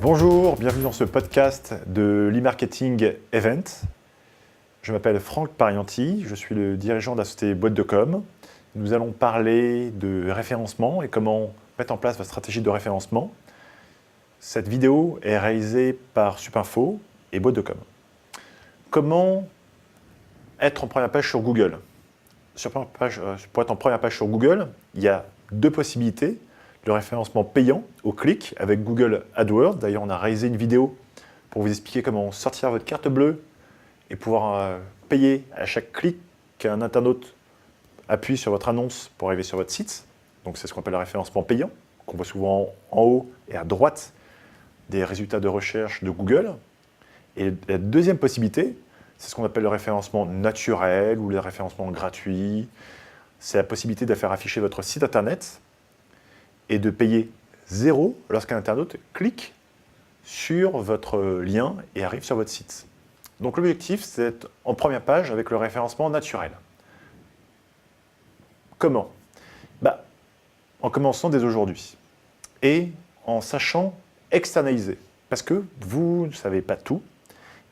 Bonjour, bienvenue dans ce podcast de l'e-marketing event. Je m'appelle Franck Parianti, je suis le dirigeant de la société Boîte de Com. Nous allons parler de référencement et comment mettre en place votre stratégie de référencement. Cette vidéo est réalisée par Supinfo et Boîte de Com. Comment être en première page sur Google? Pour être en première page sur Google, il y a deux possibilités. Le référencement payant au clic avec Google AdWords. D'ailleurs, on a réalisé une vidéo pour vous expliquer comment sortir votre carte bleue et pouvoir payer à chaque clic qu'un internaute appuie sur votre annonce pour arriver sur votre site. Donc c'est ce qu'on appelle le référencement payant, qu'on voit souvent en haut et à droite des résultats de recherche de Google. Et la deuxième possibilité, c'est ce qu'on appelle le référencement naturel ou le référencement gratuit. C'est la possibilité de faire afficher votre site internet et de payer 0 lorsqu'un internaute clique sur votre lien et arrive sur votre site. Donc l'objectif, c'est d'être en première page avec le référencement naturel. Comment? En commençant dès aujourd'hui et en sachant externaliser. Parce que vous ne savez pas tout.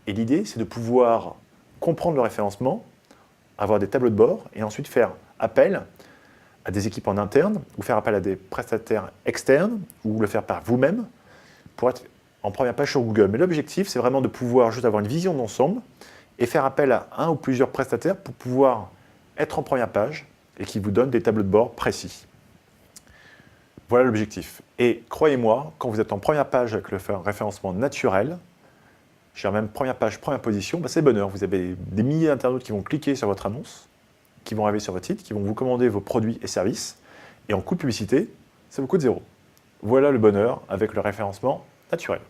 Et l'idée, c'est de pouvoir comprendre le référencement, avoir des tableaux de bord et ensuite faire appel à des équipes en interne ou faire appel à des prestataires externes ou le faire par vous-même pour être en première page sur Google. Mais l'objectif, c'est vraiment de pouvoir juste avoir une vision d'ensemble et faire appel à un ou plusieurs prestataires pour pouvoir être en première page et qui vous donnent des tableaux de bord précis. Voilà l'objectif. Et croyez-moi, quand vous êtes en première page avec le référencement naturel, je dirais même première page, première position, c'est bonheur. Vous avez des milliers d'internautes qui vont cliquer sur votre annonce, qui vont arriver sur votre site, qui vont vous commander vos produits et services. Et en coût de publicité, ça vous coûte 0. Voilà le bonheur avec le référencement naturel.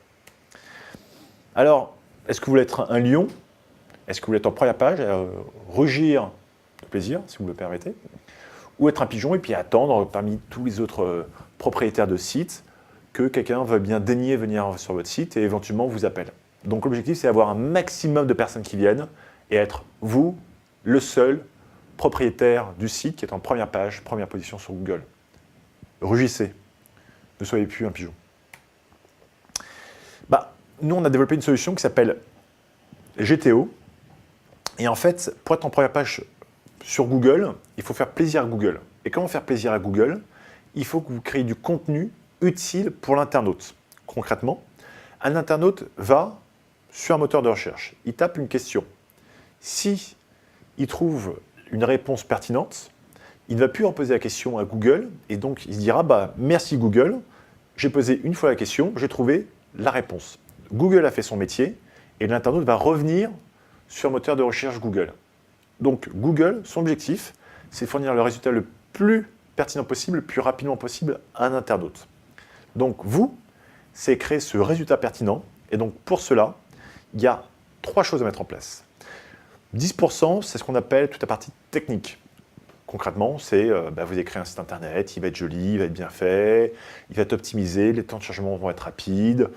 Alors, est-ce que vous voulez être un lion? Est-ce que vous voulez être en première page, rugir de plaisir, si vous me le permettez? Ou être un pigeon et puis attendre parmi tous les autres propriétaires de sites que quelqu'un veuille bien daigner venir sur votre site et éventuellement vous appelle. Donc l'objectif, c'est d'avoir un maximum de personnes qui viennent et être vous, le seul propriétaire du site qui est en première page, première position sur Google. Rugissez, ne soyez plus un pigeon. Nous, on a développé une solution qui s'appelle GTO. Et en fait, pour être en première page sur Google, il faut faire plaisir à Google. Et comment faire plaisir à Google? Il faut que vous créez du contenu utile pour l'internaute. Concrètement, un internaute va sur un moteur de recherche. Il tape une question. Si il trouve une réponse pertinente, il ne va plus en poser la question à Google et donc il se dira merci Google, j'ai posé une fois la question, j'ai trouvé la réponse. Google a fait son métier et l'internaute va revenir sur le moteur de recherche Google. Donc Google, son objectif, c'est de fournir le résultat le plus pertinent possible, le plus rapidement possible à un internaute. Donc vous, c'est créer ce résultat pertinent et donc pour cela, il y a 3 choses à mettre en place. 10%, c'est ce qu'on appelle toute la partie technique. Concrètement, c'est vous écrivez un site internet, il va être joli, il va être bien fait, il va être optimisé, les temps de chargement vont être rapides.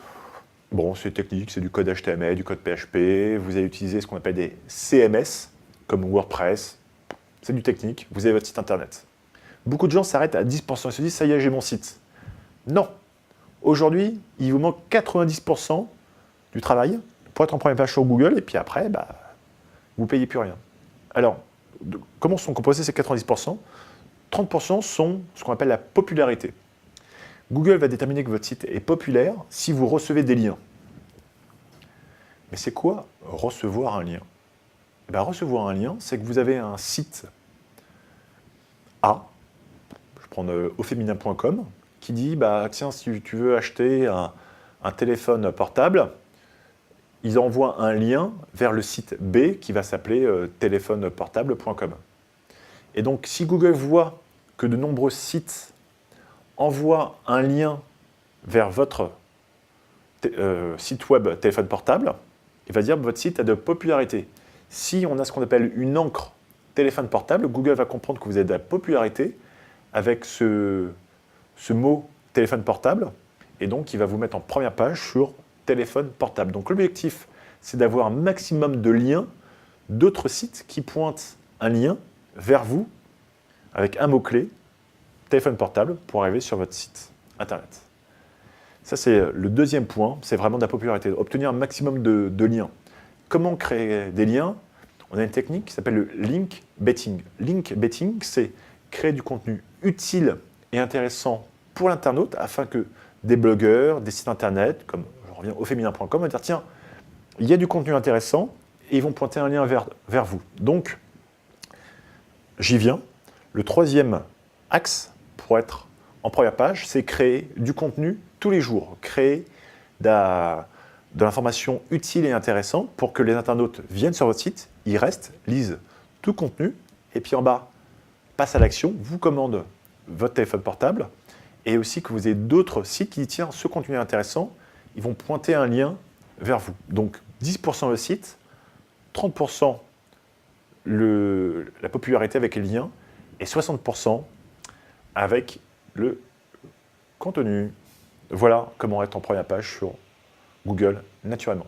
Bon, c'est technique, c'est du code HTML, du code PHP. Vous allez utiliser ce qu'on appelle des CMS, comme WordPress. C'est du technique, vous avez votre site internet. Beaucoup de gens s'arrêtent à 10%, ils se disent « ça y est, j'ai mon site ». Non. Aujourd'hui, il vous manque 90% du travail pour être en première page sur Google, et puis après, vous ne payez plus rien. Alors, comment sont composés ces 90%? 30% sont ce qu'on appelle la popularité. Google va déterminer que votre site est populaire si vous recevez des liens. Mais c'est quoi recevoir un lien? Recevoir un lien, c'est que vous avez un site A, je prends auféminin.com, qui dit tiens, si tu veux acheter un téléphone portable, ils envoient un lien vers le site B qui va s'appeler téléphoneportable.com. Et donc, si Google voit que de nombreux sites envoient un lien vers votre site web téléphone portable, il va dire que votre site a de popularité. Si on a ce qu'on appelle une encre téléphone portable, Google va comprendre que vous avez de la popularité avec ce mot téléphone portable, et donc il va vous mettre en première page sur téléphone portable. Donc l'objectif, c'est d'avoir un maximum de liens d'autres sites qui pointent un lien vers vous avec un mot-clé, téléphone portable, pour arriver sur votre site internet. Ça, c'est le deuxième point, c'est vraiment de la popularité, obtenir un maximum de liens. Comment créer des liens? On a une technique qui s'appelle le link betting. Link betting, c'est créer du contenu utile et intéressant pour l'internaute afin que des blogueurs, des sites internet, comme je reviens au féminin.com, vont dire tiens, il y a du contenu intéressant et ils vont pointer un lien vers vous. Donc, j'y viens. Le troisième axe pour être en première page, c'est créer du contenu tous les jours, créer de l'information utile et intéressante pour que les internautes viennent sur votre site, ils restent, lisent tout le contenu, et puis en bas, passe à l'action, vous commande votre téléphone portable, et aussi que vous ayez d'autres sites qui disent tiens, ce contenu est intéressant, ils vont pointer un lien vers vous. Donc 10% le site, 30% la popularité avec les liens, et 60% avec le contenu. Voilà comment être en première page sur Google naturellement.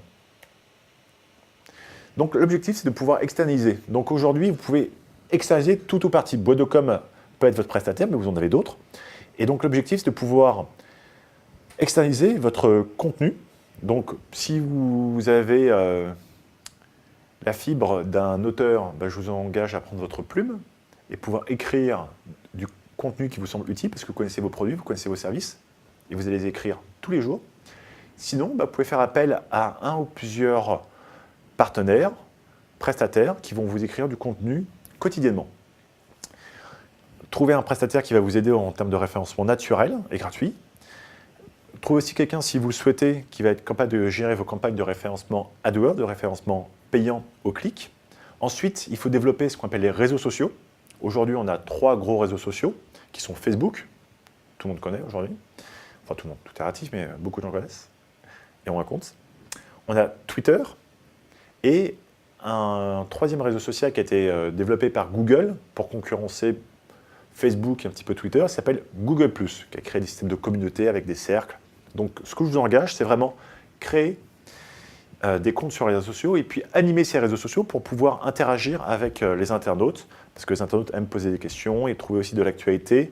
Donc l'objectif, c'est de pouvoir externaliser. Donc aujourd'hui, vous pouvez externaliser tout ou partie. Bois.com peut être votre prestataire, mais vous en avez d'autres. Et donc l'objectif, c'est de pouvoir externaliser votre contenu. Donc si vous avez la fibre d'un auteur, ben, je vous engage à prendre votre plume et pouvoir écrire du contenu qui vous semble utile, parce que vous connaissez vos produits, vous connaissez vos services, et vous allez les écrire tous les jours. Sinon, vous pouvez faire appel à un ou plusieurs partenaires, prestataires, qui vont vous écrire du contenu quotidiennement. Trouvez un prestataire qui va vous aider en termes de référencement naturel et gratuit. Trouvez aussi quelqu'un, si vous le souhaitez, qui va être capable de gérer vos campagnes de référencement AdWords, de référencement payant au clic. Ensuite, il faut développer ce qu'on appelle les réseaux sociaux. Aujourd'hui, on a 3 gros réseaux sociaux qui sont Facebook, tout le monde connaît aujourd'hui. Enfin, tout le monde, tout est relatif, mais beaucoup de gens connaissent et ont un compte. On a Twitter et un troisième réseau social qui a été développé par Google pour concurrencer Facebook et un petit peu Twitter, ça s'appelle Google+, qui a créé des systèmes de communauté avec des cercles. Donc, ce que je vous engage, c'est vraiment créer des comptes sur les réseaux sociaux et puis animer ces réseaux sociaux pour pouvoir interagir avec les internautes, parce que les internautes aiment poser des questions et trouver aussi de l'actualité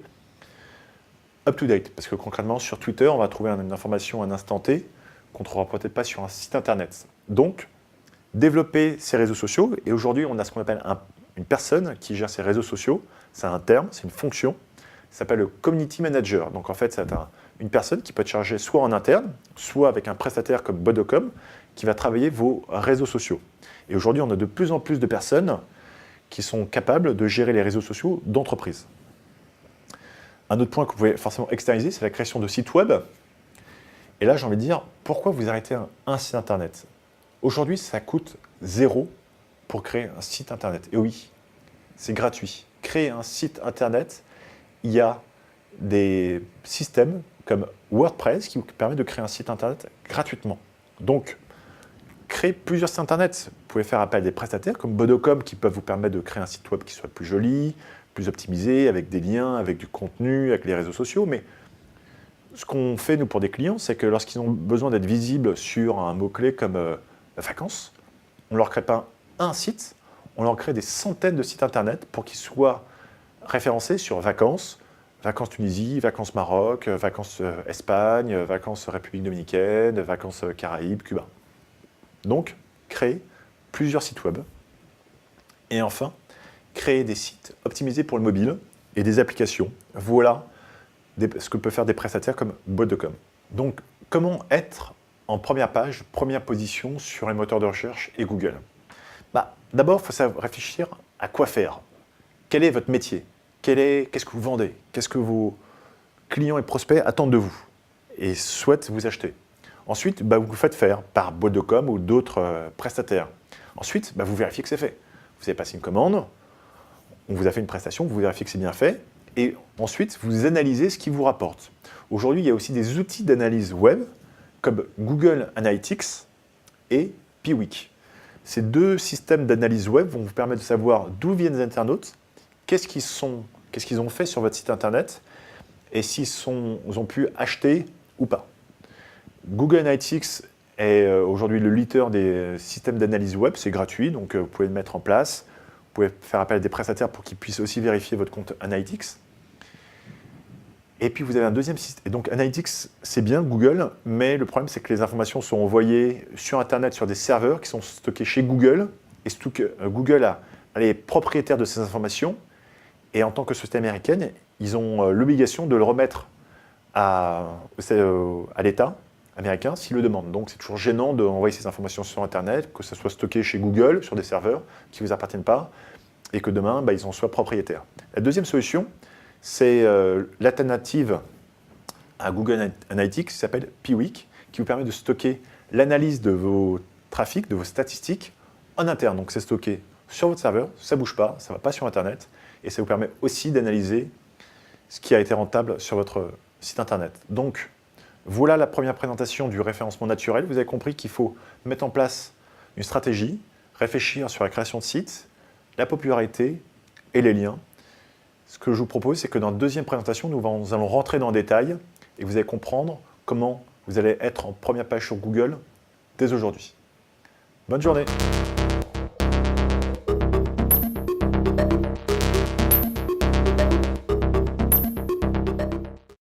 up-to-date. Parce que concrètement, sur Twitter, on va trouver une information à un instant T qu'on ne trouvera peut-être pas sur un site internet. Donc, développer ces réseaux sociaux, et aujourd'hui, on a ce qu'on appelle une personne qui gère ces réseaux sociaux. C'est un terme, c'est une fonction, ça s'appelle le Community Manager. Donc en fait, c'est une personne qui peut être chargée soit en interne, soit avec un prestataire comme Bois.com, qui va travailler vos réseaux sociaux. Et aujourd'hui, on a de plus en plus de personnes qui sont capables de gérer les réseaux sociaux d'entreprise. Un autre point que vous pouvez forcément externaliser, c'est la création de sites web. Et là, j'ai envie de dire, pourquoi vous arrêtez un site internet? Aujourd'hui, ça coûte 0 pour créer un site internet. Et oui, c'est gratuit. Créer un site internet, il y a des systèmes comme WordPress qui vous permettent de créer un site internet gratuitement. Donc, créer plusieurs sites internet. Vous pouvez faire appel à des prestataires comme Bois.com qui peuvent vous permettre de créer un site web qui soit plus joli, plus optimisé, avec des liens, avec du contenu, avec les réseaux sociaux. Mais ce qu'on fait, nous, pour des clients, c'est que lorsqu'ils ont besoin d'être visibles sur un mot-clé comme vacances, on ne leur crée pas un site, on leur crée des centaines de sites internet pour qu'ils soient référencés sur vacances, vacances Tunisie, vacances Maroc, vacances Espagne, vacances République Dominicaine, vacances Caraïbes, Cuba. Donc, créer plusieurs sites web. Et enfin, créer des sites optimisés pour le mobile et des applications. Voilà ce que peuvent faire des prestataires comme Bois.com. Donc, comment être en première page, première position sur les moteurs de recherche et Google? D'abord, il faut réfléchir à quoi faire. Quel est votre métier? Qu'est-ce que vous vendez? Qu'est-ce que vos clients et prospects attendent de vous et souhaitent vous acheter? Ensuite, vous vous faites faire par Bois.com ou d'autres prestataires. Ensuite, vous vérifiez que c'est fait. Vous avez passé une commande, on vous a fait une prestation, vous vérifiez que c'est bien fait, et ensuite, vous analysez ce qui vous rapporte. Aujourd'hui, il y a aussi des outils d'analyse web, comme Google Analytics et Piwik. Ces deux systèmes d'analyse web vont vous permettre de savoir d'où viennent les internautes, qu'est-ce qu'ils ont fait sur votre site internet, et s'ils ont pu acheter ou pas. Google Analytics est aujourd'hui le leader des systèmes d'analyse web, c'est gratuit, donc vous pouvez le mettre en place. Vous pouvez faire appel à des prestataires pour qu'ils puissent aussi vérifier votre compte Analytics. Et puis vous avez un deuxième système. Et donc Analytics, c'est bien Google, mais le problème c'est que les informations sont envoyées sur Internet sur des serveurs qui sont stockés chez Google. Et Google a les propriétaires de ces informations. Et en tant que société américaine, ils ont l'obligation de le remettre à l'État américain s'il le demande. Donc c'est toujours gênant d'envoyer ces informations sur Internet, que ça soit stocké chez Google, sur des serveurs qui ne vous appartiennent pas, et que demain, ils en soient propriétaires. La deuxième solution, c'est l'alternative à Google Analytics qui s'appelle Piwik, qui vous permet de stocker l'analyse de vos trafics, de vos statistiques en interne. Donc c'est stocké sur votre serveur, ça ne bouge pas, ça ne va pas sur Internet, et ça vous permet aussi d'analyser ce qui a été rentable sur votre site Internet. Donc voilà la première présentation du référencement naturel. Vous avez compris qu'il faut mettre en place une stratégie, réfléchir sur la création de sites, la popularité et les liens. Ce que je vous propose, c'est que dans la deuxième présentation, nous allons rentrer dans le détail et vous allez comprendre comment vous allez être en première page sur Google dès aujourd'hui. Bonne journée!